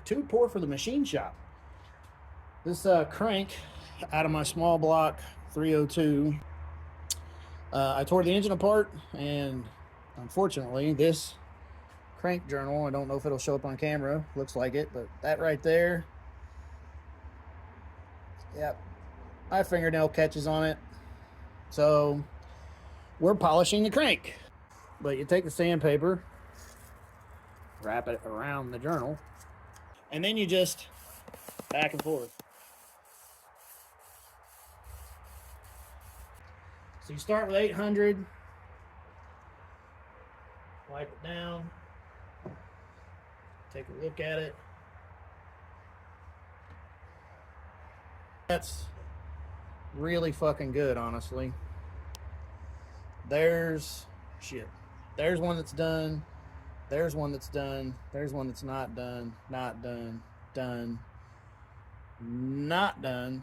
too poor for the machine shop. This crank out of my small block 302, I tore the engine apart, and unfortunately this crank journal, I don't know if it'll show up on camera, looks like it, but that right there, yep, my fingernail catches on it. So we're polishing the crank. But you take the sandpaper, wrap it around the journal, and then you just back and forth. So you start with 800, wipe it down, take a look at it. That's really fucking good, honestly. There's one that's done. There's one that's done. There's one that's not done. Not done. Done. Not done.